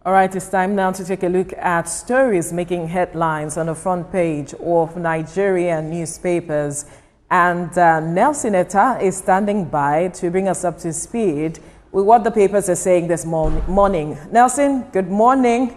All right, it's time now to take a look at stories making headlines on the front page of Nigerian newspapers. And Nelson Etta is standing by to bring us up to speed with what the papers are saying this morning. Nelson, good morning.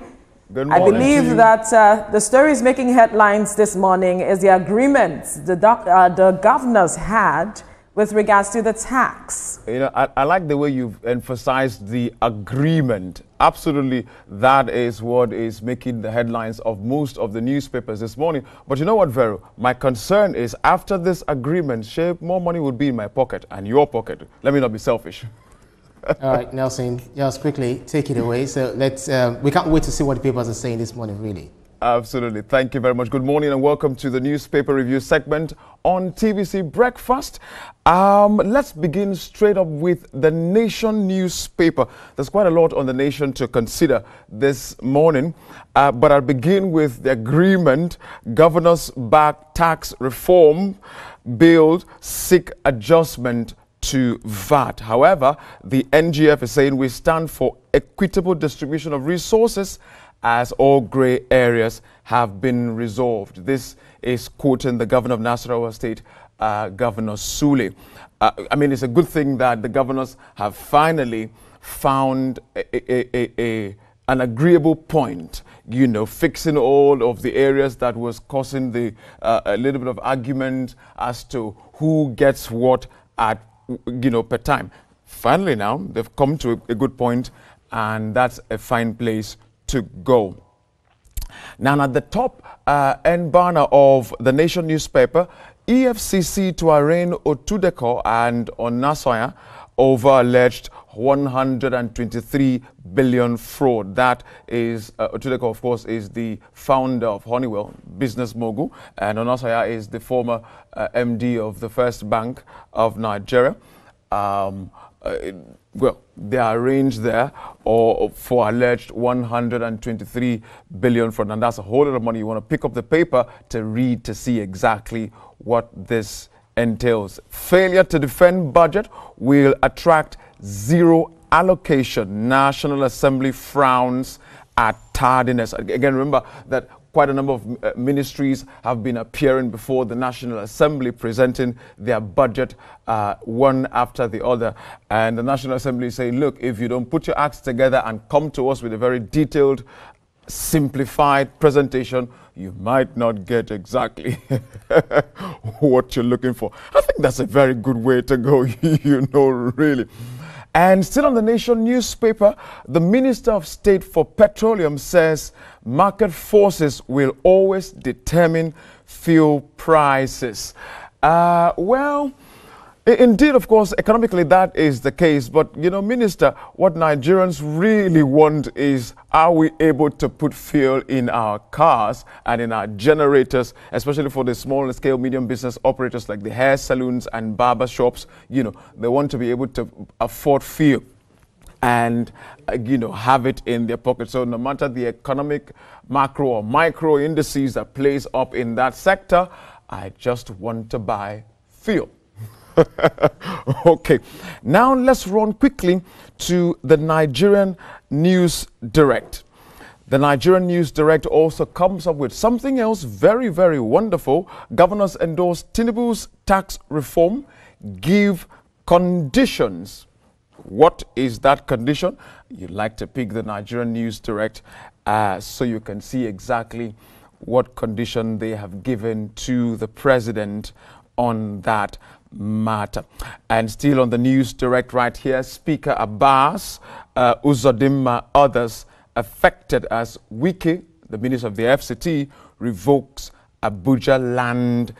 Good morning. I believe that the stories making headlines this morning is the agreement the governors had with regards to the tax. You know, I like the way you've emphasized the agreement. Absolutely, that is what is making the headlines of most of the newspapers this morning. But you know what, Vero? My concern is after this agreement, more money would be in my pocket and your pocket. Let me not be selfish. All right, Nelson, just quickly take it away. So let's, we can't wait to see what the papers are saying this morning, really. Absolutely. Thank you very much. Good morning and welcome to the newspaper review segment on TVC Breakfast. Let's begin straight up with the Nation newspaper. There's quite a lot on the Nation to consider this morning, but I'll begin with the agreement. Governors back tax reform bill seek adjustment to VAT. However, the NGF is saying we stand for equitable distribution of resources as all grey areas have been resolved. This is quoting the governor of Nasarawa State, Governor Sule. I mean, it's a good thing that the governors have finally found an agreeable point, you know, fixing all of the areas that was causing the a little bit of argument as to who gets what at, you know, per time. Finally now, they've come to a good point, and that's a fine place to go. Now, at the top end banner of the Nation newspaper, EFCC to arraign Otudeko and Onasoya over alleged 123 billion fraud. That is, Otudeko, of course, is the founder of Honeywell, business mogul, and Onasoya is the former MD of the First Bank of Nigeria. Well, they are arranged there for alleged 123 billion fraud, and that's a whole lot of money. You want to pick up the paper to read to see exactly what this entails. Failure to defend budget will attract zero allocation. National Assembly frowns at tardiness. Again, remember that quite a number of ministries have been appearing before the National Assembly presenting their budget one after the other. And the National Assembly is saying, look, if you don't put your acts together and come to us with a very detailed, simplified presentation, you might not get exactly what you're looking for. I think that's a very good way to go, you know, really. And still on the Nation newspaper, the Minister of State for Petroleum says market forces will always determine fuel prices. Well, indeed, of course, economically that is the case. But, you know, Minister, what Nigerians really want is, are we able to put fuel in our cars and in our generators, especially for the small scale, medium business operators like the hair salons and barber shops? You know, they want to be able to afford fuel and, you know, have it in their pocket. So no matter the economic macro or micro indices that plays up in that sector, I just want to buy fuel. Okay, now let's run quickly to the Nigerian News Direct. The Nigerian News Direct also comes up with something else very, very wonderful. Governors endorse Tinubu's tax reform, give conditions. What is that condition? You'd like to pick the Nigerian News Direct so you can see exactly what condition they have given to the president on that matter. And still on the News Direct right here, Speaker Abbas, Uzodinma, others affected as Wike, the Minister of the FCT, revokes Abuja land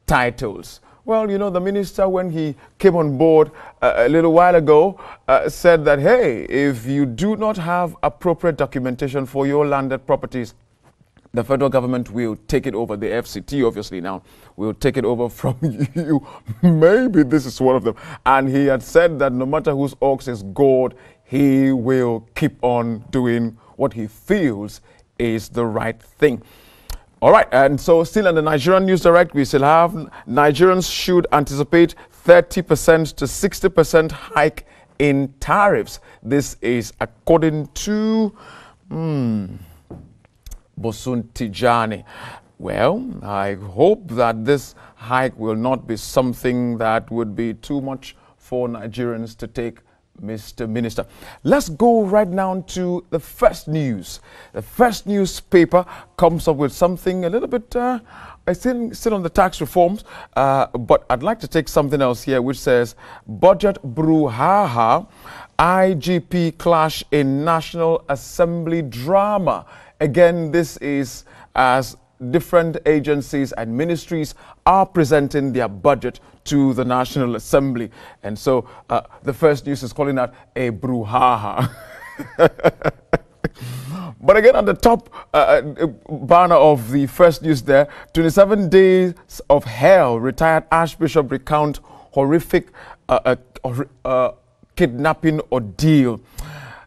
titles. Well, you know, the minister, when he came on board a little while ago, said that, hey, if you do not have appropriate documentation for your landed properties, the federal government will take it over. The FCT, obviously, now will take it over from you. Maybe this is one of them. And he had said that no matter whose ox is gored, he will keep on doing what he feels is the right thing. All right, and so still in the Nigerian News Direct, we still have Nigerians should anticipate 30% to 60% hike in tariffs. This is according to Bosun Tijani. Well, I hope that this hike will not be something that would be too much for Nigerians to take, Mr. Minister. Let's go right now to the first news. The first newspaper comes up with something a little bit, I think, still on the tax reforms, but I'd like to take something else here, which says, budget brouhaha, IGP clash in National Assembly drama. Again, this is as different agencies and ministries are presenting their budget to the National Assembly. And so the first news is calling that a brouhaha. But again, on the top banner of the first news there, 27 days of hell, retired Archbishop recount horrific kidnapping ordeal.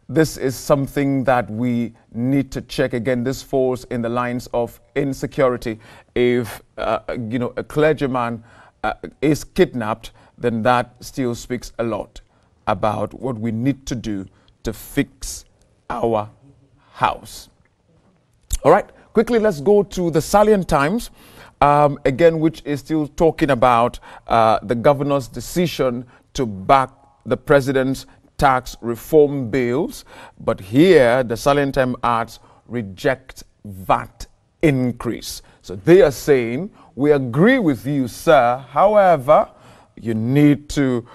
This is something that we need to check. Again, this falls in the lines of insecurity. If, a clergyman is kidnapped, then that still speaks a lot about what we need to do to fix our house. All right, quickly, let's go to the Salient Times, again, which is still talking about the governor's decision to back the president's tax reform bills, but here the Salient Times adds reject VAT increase. So they are saying, we agree with you, sir. However, you need to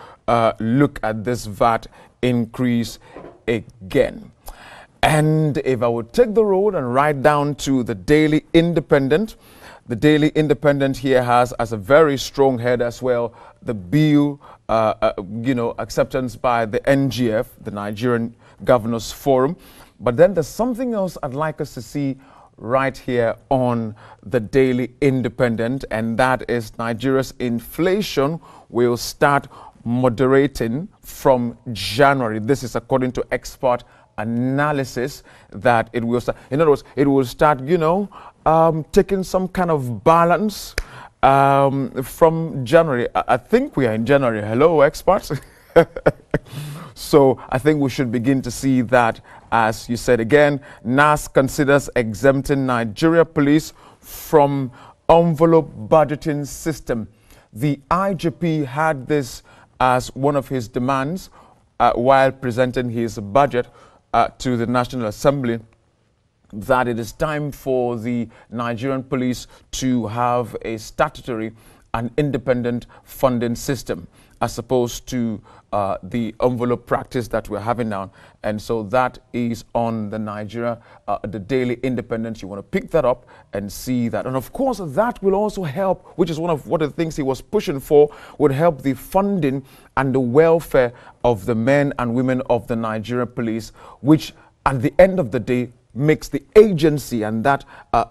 look at this VAT increase again. And if I would take the road and write down to the Daily Independent, the Daily Independent here has as a very strong head as well the bill, acceptance by the NGF, the Nigerian Governors Forum. But then there's something else I'd like us to see right here on the Daily Independent, and that is Nigeria's inflation will start moderating from January. This is according to expert analysis that it will start. In other words, it will start, taking some kind of balance from January. I think we are in January. Hello, experts. So I think we should begin to see that, as you said again, NAS considers exempting Nigeria police from envelope budgeting system. The IGP had this as one of his demands while presenting his budget to the National Assembly, that it is time for the Nigerian police to have a statutory and independent funding system, as opposed to the envelope practice that we're having now. And so that is on the the Daily Independent. You want to pick that up and see that. And of course, that will also help, which is one of the things he was pushing for, would help the funding and the welfare of the men and women of the Nigerian police, which at the end of the day makes the agency and that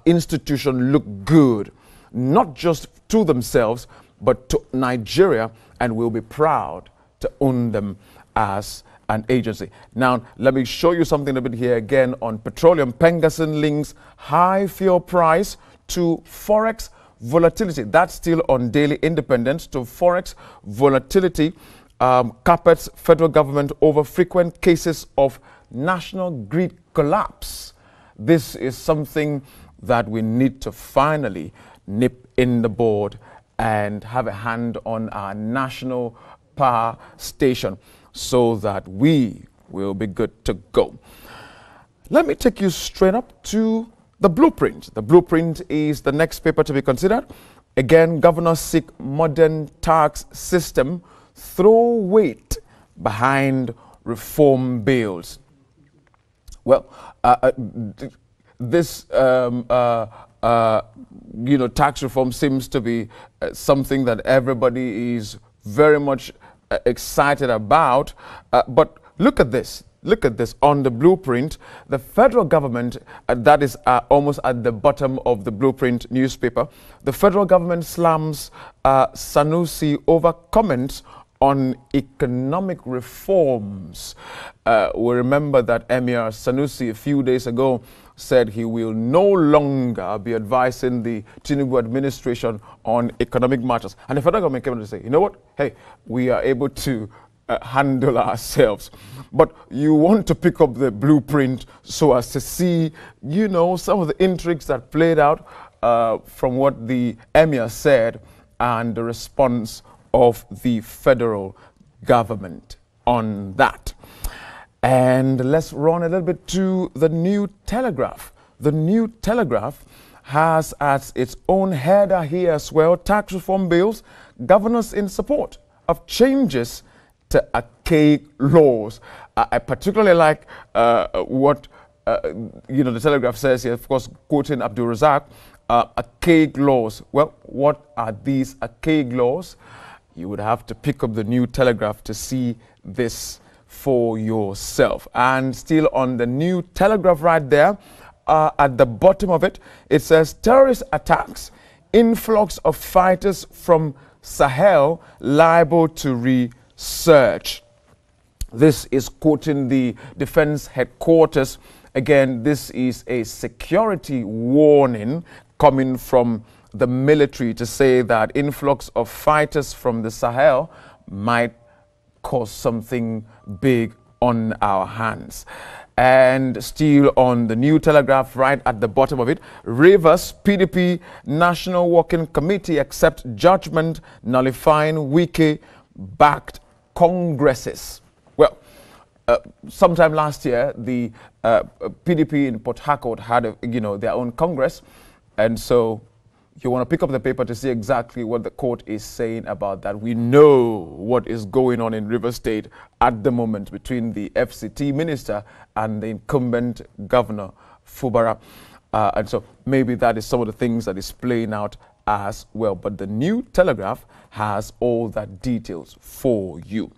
institution look good, not just to themselves, but to Nigeria, and we'll be proud to own them as an agency. Now, let me show you something a bit here again on petroleum. Pengasson links high fuel price to Forex volatility. That's still on Daily Independent, to Forex volatility. Carpets federal government over frequent cases of national grid collapse. This is something that we need to finally nip in the bud and have a hand on our national power station so that we will be good to go. Let me take you straight up to the Blueprint. The Blueprint is the next paper to be considered. Again, governors seek modern tax system, throw weight behind reform bills. Well, this tax reform seems to be something that everybody is very much excited about. But look at this. Look at this on the Blueprint. The federal government, that is almost at the bottom of the Blueprint newspaper, the federal government slams Sanusi over comments on economic reforms. We remember that Emir Sanusi a few days ago said he will no longer be advising the Tinubu administration on economic matters. And the federal government came out to say, you know what? Hey, we are able to handle ourselves. But you want to pick up the blueprint so as to see, you know, some of the intrigues that played out from what the Emir said and the response of the federal government on that. And let's run a little bit to the New Telegraph. The New Telegraph has as its own header here as well, tax reform bills, governors in support of changes to archaic laws. I particularly like what you know, the Telegraph says here, of course, quoting Abdul Razak, archaic laws. Well, what are these archaic laws? You would have to pick up the New Telegraph to see this for yourself. And still on the New Telegraph right there, at the bottom of it, it says terrorist attacks, influx of fighters from Sahel liable to resurge. This is quoting the Defense Headquarters. Again, this is a security warning coming from the military to say that influx of fighters from the Sahel might cause something big on our hands. And still on the New Telegraph, right at the bottom of it, Rivers PDP National Working Committee accept judgment nullifying Wike-backed congresses. Well, sometime last year, the PDP in Port Harcourt had, their own congress, and so you want to pick up the paper to see exactly what the court is saying about that. We know what is going on in Rivers State at the moment between the FCT minister and the incumbent governor, Fubara. And so maybe that is some of the things that is playing out as well. But the New Telegraph has all that details for you.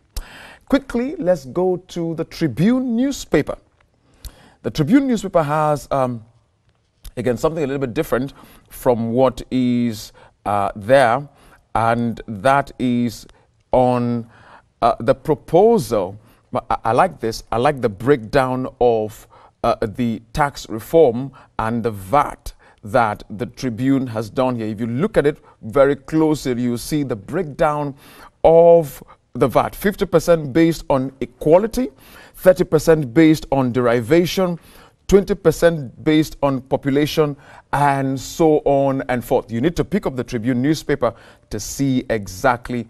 Quickly, let's go to the Tribune newspaper. The Tribune newspaper has, again, something a little bit different from what is there, and that is on the proposal. I like this. I like the breakdown of the tax reform and the VAT that the Tribune has done here. If you look at it very closely, you see the breakdown of the VAT, 50% based on equality, 30% based on derivation, 20% based on population, and so on and forth. You need to pick up the Tribune newspaper to see exactly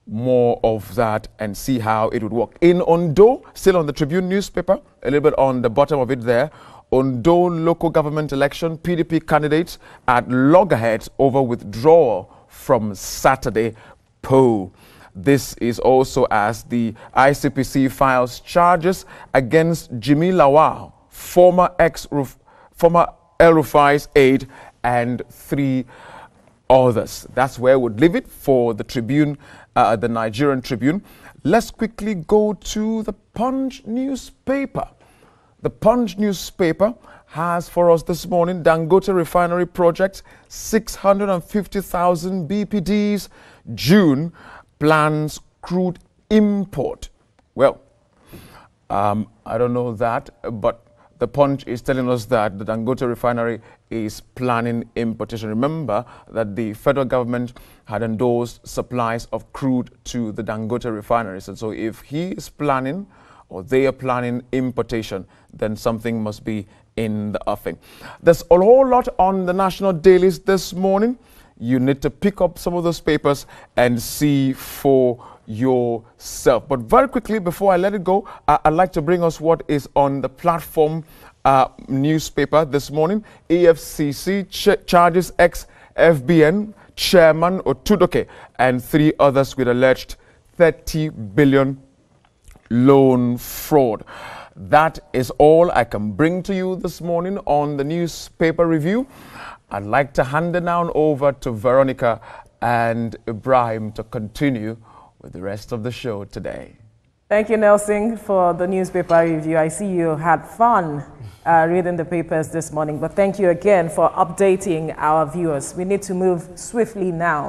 more of that and see how it would work. In Ondo, still on the Tribune newspaper, a little bit on the bottom of it there, Ondo local government election, PDP candidates at loggerheads over withdrawal from Saturday poll. This is also as the ICPC files charges against Jimmy Lawal, former El Rufai's aide, and 3 others. That's where we would leave it for the Tribune, the Nigerian Tribune. Let's quickly go to the Punch newspaper. The Punch newspaper has for us this morning Dangote refinery project, 650,000 BPDs, June plans crude import. Well, I don't know that, but the Punch is telling us that the Dangote refinery is planning importation. Remember that the federal government had endorsed supplies of crude to the Dangote refineries. And so if he is planning or they are planning importation, then something must be in the offing. There's a whole lot on the national dailies this morning. You need to pick up some of those papers and see for yourself. But very quickly, before I let it go, I'd like to bring us what is on the platform newspaper this morning. EFCC charges ex-FBN chairman Otudoke and 3 others with alleged 30 billion loan fraud. That is all I can bring to you this morning on the newspaper review. I'd like to hand it now over to Veronica and Ibrahim to continue with the rest of the show today. Thank you, Nelson, for the newspaper review. I see you had fun reading the papers this morning, but thank you again for updating our viewers. We need to move swiftly now.